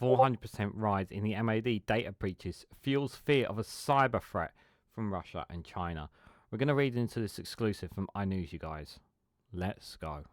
400% rise in the MoD data breaches fuels fear of a cyber threat from Russia and China. We're going to read into this exclusive from iNews, you guys. Let's go.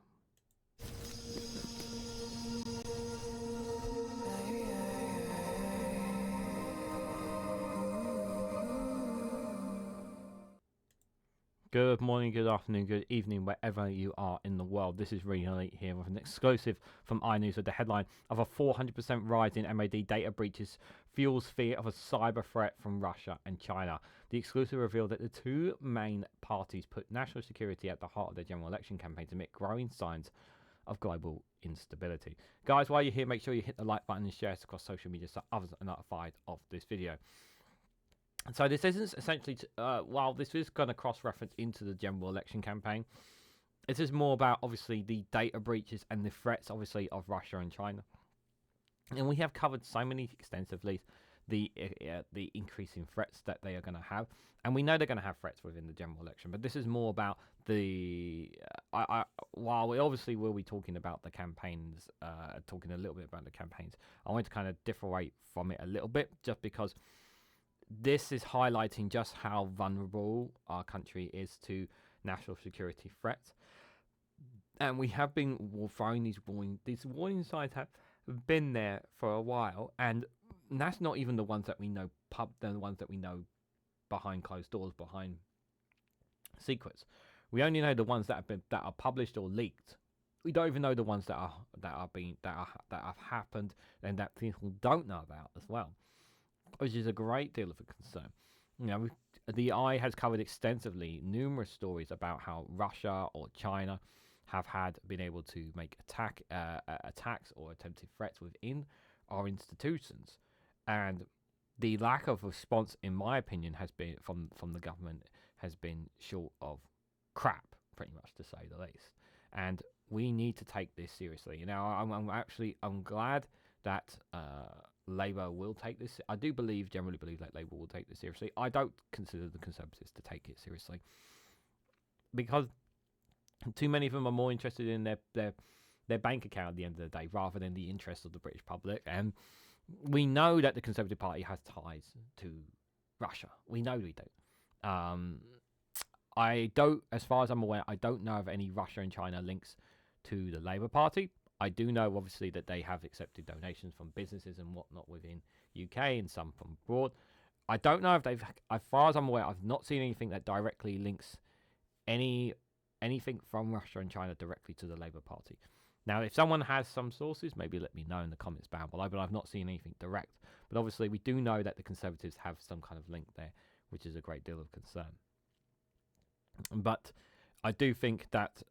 Good morning, good afternoon, good evening, wherever you are in the world. This is Reganelite here with an exclusive from iNews with the headline of a 400% rise in MoD data breaches fuels fear of a cyber threat from Russia and China. The exclusive revealed that the two main parties put national security at the heart of their general election campaigns amid growing signs of global instability. Guys, while you're here, make sure you hit the like button and share this across social media so others are notified of this video. So this isn't essentially, while this is going to cross-reference into the general election campaign, this is more about, obviously, the data breaches and the threats, obviously, of Russia and China. And we have covered so many extensively the increasing threats that they are going to have. And we know they're going to have threats within the general election. But this is more about the... while we obviously will be talking about the campaigns, talking a little bit about the campaigns, I want to kind of differentiate from it a little bit, just because... this is highlighting just how vulnerable our country is to national security threats, and we have been throwing these warning signs have been there for a while, and that's not even the ones that we know the ones that we know behind closed doors, behind secrets. We only know the ones that are published or leaked. We don't even know the ones that have happened and that people don't know about as well, which is a great deal of a concern. You know, the Eye has covered extensively numerous stories about how Russia or China have been able to make attacks or attempted threats within our institutions, and the lack of response, in my opinion, has been from the government has been short of crap, pretty much, to say the least. And we need to take this seriously. You know, I'm glad that Labour will take this. I do generally believe that Labour will take this seriously. I don't consider the Conservatives to take it seriously, because too many of them are more interested in their bank account at the end of the day rather than the interests of the British public. And we know that the Conservative Party has ties to Russia. We know we do. I don't, as far as I'm aware, I don't know of any Russia and China links to the Labour Party. I do know, obviously, that they have accepted donations from businesses and whatnot within UK and some from abroad. I don't know if they've, as far as I'm aware, I've not seen anything that directly links anything from Russia and China directly to the Labour Party. Now, if someone has some sources, maybe let me know in the comments down below, but I've not seen anything direct. But obviously, we do know that the Conservatives have some kind of link there, which is a great deal of concern. But I do think that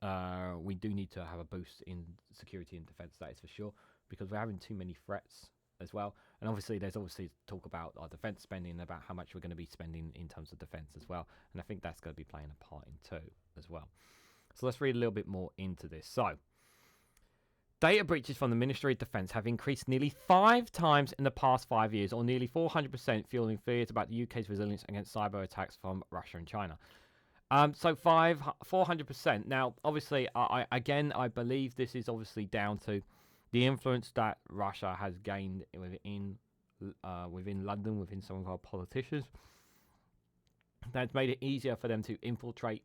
we do need to have a boost in security and defence, that is for sure, because we're having too many threats as well. And obviously, there's talk about our defence spending, about how much we're going to be spending in terms of defence as well. And I think that's going to be playing a part in too as well. So let's read a little bit more into this. So, data breaches from the Ministry of Defence have increased nearly 5 times in the past 5 years, or nearly 400%, fueling fears about the UK's resilience against cyber attacks from Russia and China. So 400%. Now, obviously, I believe this is obviously down to the influence that Russia has gained within London, within some of our politicians. That's made it easier for them to infiltrate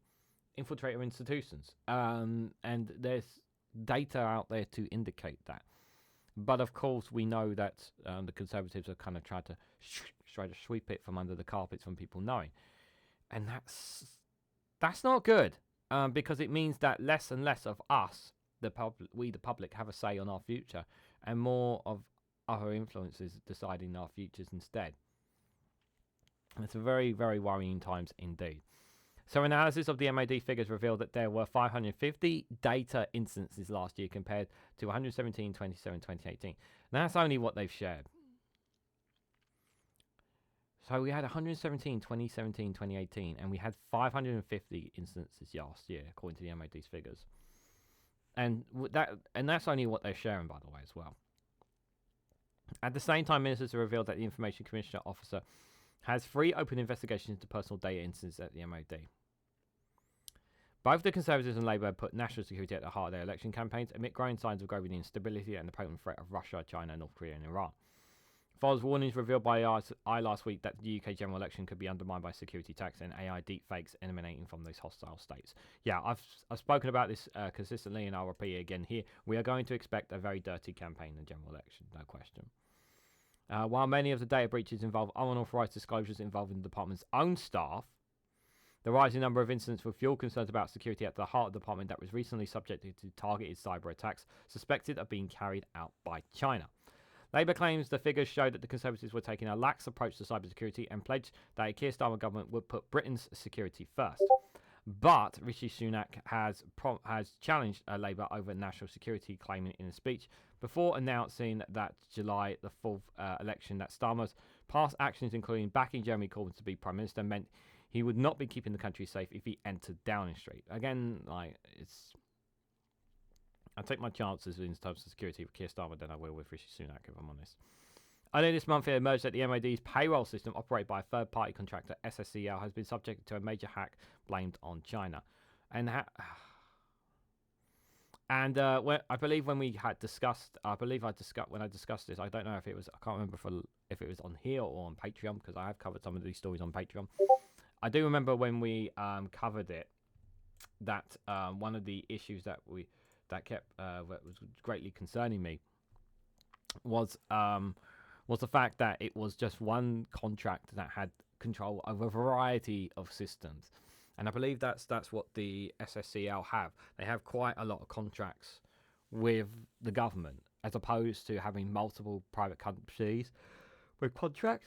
our institutions. And there's data out there to indicate that. But of course, we know that the Conservatives have kind of tried to sweep it from under the carpets from people knowing, and that's not good, because it means that less and less of us, the public, have a say on our future, and more of other influences deciding our futures instead. It's a very, very worrying times indeed. So analysis of the MoD figures revealed that there were 550 data instances last year compared to 117 27 2018. Now that's only what they've shared. So we had 117 2017 2018, and we had 550 instances last year, according to the MoD's figures. And that's only what they're sharing, by the way, as well. At the same time, ministers have revealed that the Information Commissioner Officer has 3 open investigations into personal data incidents at the MoD. Both the Conservatives and Labour put national security at the heart of their election campaigns amid growing signs of global instability and the potent threat of Russia, China, North Korea and Iran. Follows warnings revealed by I last week that the UK general election could be undermined by security attacks and AI deepfakes emanating from those hostile states. Yeah, I've spoken about this consistently, and I'll repeat it again here. We are going to expect a very dirty campaign in the general election, no question. While many of the data breaches involve unauthorised disclosures involving the department's own staff, the rising number of incidents with fuel concerns about security at the heart of the department that was recently subjected to targeted cyber attacks suspected of being carried out by China. Labour claims the figures show that the Conservatives were taking a lax approach to cybersecurity and pledged that a Keir Starmer government would put Britain's security first. But Rishi Sunak has challenged Labour over national security, claiming in a speech before announcing that July the 4th election that Starmer's past actions, including backing Jeremy Corbyn to be Prime Minister, meant he would not be keeping the country safe if he entered Downing Street. Again, I take my chances in terms of security with Keir Starmer than I will with Rishi Sunak, if I'm honest. Earlier this month, it emerged that the MoD's payroll system, operated by a third-party contractor, SSCL, has been subjected to a major hack blamed on China. And I believe when we had discussed, when I discussed this, I don't know if it was, I can't remember if it was on here or on Patreon, because I have covered some of these stories on Patreon. I do remember when we covered it, that one of the issues that was greatly concerning me was the fact that it was just one contract that had control over a variety of systems. And I believe that's what the SSCL have. They have quite a lot of contracts with the government, as opposed to having multiple private companies with contracts.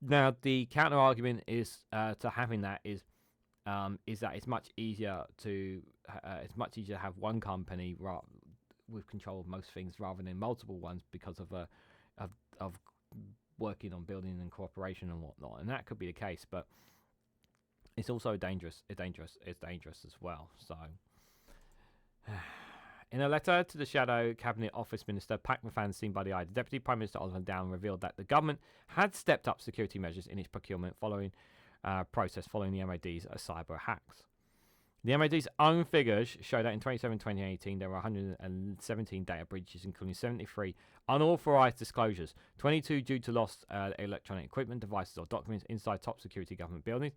Now, the counter argument is to having that is that it's much easier to have one company with control of most things rather than multiple ones, because of working on building and cooperation and whatnot. And that could be the case, but it's also dangerous. It's dangerous as well. So, in a letter to the Shadow Cabinet Office Minister, Pat McFadden, seen by the eye, the Deputy Prime Minister Oliver Dowden revealed that the government had stepped up security measures in its procurement following the MoD's cyber hacks. The MoD's own figures show that in 2018 there were 117 data breaches, including 73 unauthorised disclosures, 22 due to lost electronic equipment, devices or documents inside top security government buildings,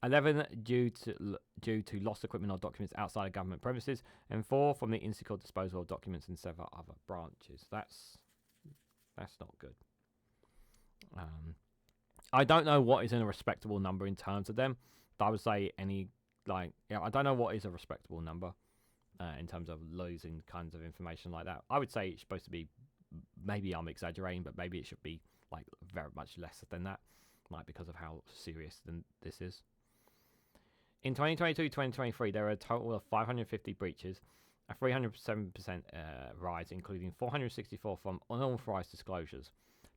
11 due to lost equipment or documents outside of government premises, and 4 from the insecure disposal of documents in several other branches. That's not good. I don't know what is a respectable number in terms of them. But I would say I don't know what is a respectable number in terms of losing kinds of information like that. I would say it's supposed to be, maybe I'm exaggerating, but maybe it should be like very much less than that, like because of how serious this is. In 2022-2023, there were a total of 550 breaches, a 307% rise, including 464 from unauthorised disclosures,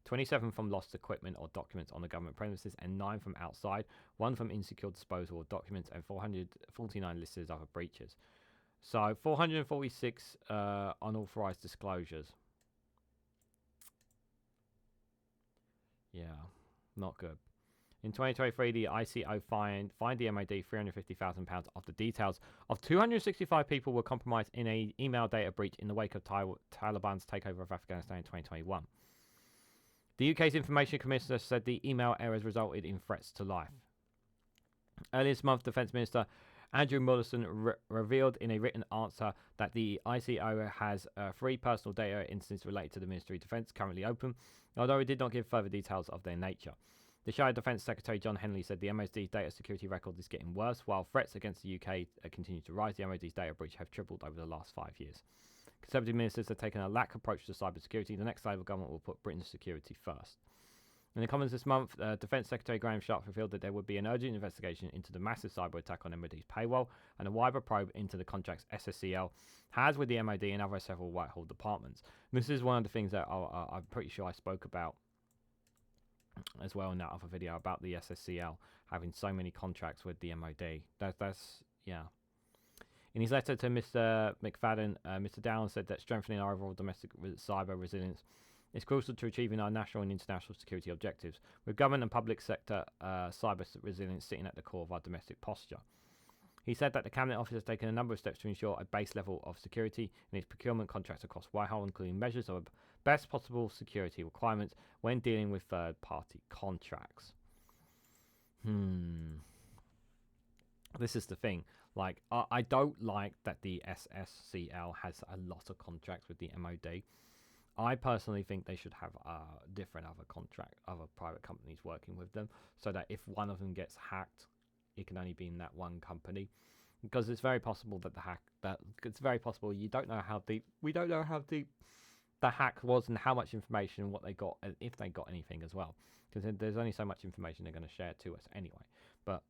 27 from lost equipment or documents on the government premises, and 9 from outside, 1 from insecure disposal of documents, and 449 listed as other breaches. So 446 unauthorised disclosures. Yeah, not good. In 2023, the ICO fined the MoD £350,000 after details of 265 people were compromised in an email data breach in the wake of Taliban's takeover of Afghanistan in 2021. The UK's Information Commissioner said the email errors resulted in threats to life. Earlier this month, Defence Minister Andrew Mullison revealed in a written answer that the ICO has 3 personal data incidents related to the Ministry of Defence currently open, although it did not give further details of their nature. The Shadow Defence Secretary John Henley said the MoD's data security record is getting worse, while threats against the UK continue to rise. The MoD's data breach have tripled over the last 5 years. Conservative ministers have taken a lax approach to cybersecurity. The next Labour government will put Britain's security first. In the Commons this month, Defence Secretary Graham Sharp revealed that there would be an urgent investigation into the massive cyber attack on MoD's payroll and a wider probe into the contracts SSCL has with the MoD and other several Whitehall departments. And this is one of the things that I'm pretty sure I spoke about as well in that other video about the SSCL having so many contracts with the MoD. That's yeah. In his letter to Mr. McFadden, Mr. Dowland said that strengthening our overall domestic cyber resilience is crucial to achieving our national and international security objectives, with government and public sector cyber resilience sitting at the core of our domestic posture. He said that the Cabinet Office has taken a number of steps to ensure a base level of security in its procurement contracts across Whitehall, including measures of best possible security requirements when dealing with third-party contracts. This is the thing. Like, I don't like that the SSCL has a lot of contracts with the MoD. I personally think they should have different other private companies working with them, so that if one of them gets hacked, it can only be in that one company, because it's very possible that it's very possible we don't know how deep the hack was and how much information and what they got, and if they got anything as well, because there's only so much information they're going to share to us anyway. But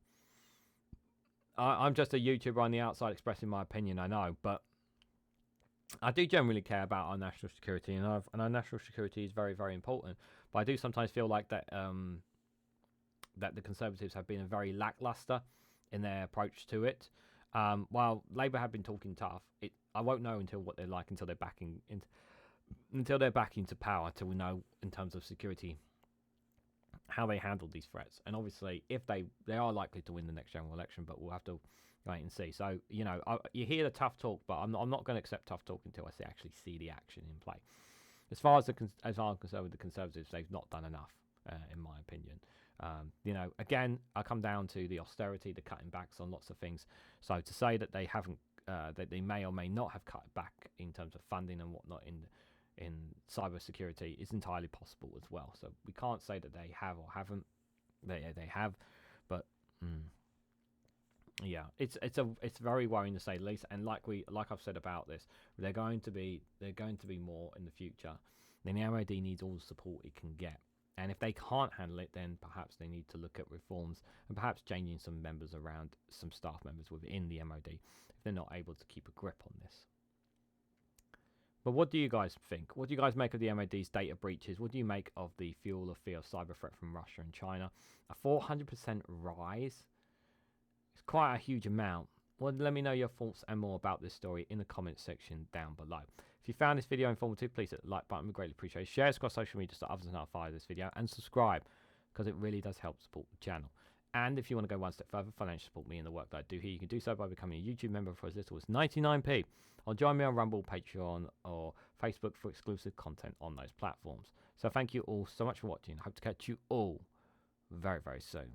I'm just a YouTuber on the outside expressing my opinion, I know, but I do generally care about our national security, and our national security is very, very important. But I do sometimes feel like that that the Conservatives have been very lackluster in their approach to it. While Labour have been talking tough, I won't know until what they're like until they're back into power, till we know in terms of security how they handle these threats. And obviously, if they are likely to win the next general election, but we'll have to wait and see. So, you know, you hear the tough talk, but I'm not going to accept tough talk until I actually see the action in play. As far as I'm concerned with the Conservatives, they've not done enough, in my opinion. You know, again, I come down to the austerity, the cutting backs on lots of things. So to say that they haven't, that they may or may not have cut back in terms of funding and whatnot in cyber security is entirely possible as well. So we can't say that they have or haven't. They have, but yeah, it's very worrying to say the least. And like I've said about this, they're going to be more in the future. Then the MOD needs all the support it can get. And if they can't handle it, then perhaps they need to look at reforms and perhaps changing some members around, some staff members within the MOD, if they're not able to keep a grip on this. But what do you guys think? What do you guys make of the MOD's data breaches? What do you make of the fuel of fear of cyber threat from Russia and China? A 400% rise? It's quite a huge amount. Well, let me know your thoughts and more about this story in the comments section down below. If you found this video informative, please hit the like button. We greatly appreciate it. Share it across social media so others are notified of this video, and subscribe, because it really does help support the channel. And if you want to go one step further, financially support me and the work that I do here, you can do so by becoming a YouTube member for as little as 99p. Or join me on Rumble, Patreon, or Facebook for exclusive content on those platforms. So thank you all so much for watching. I hope to catch you all very, very soon.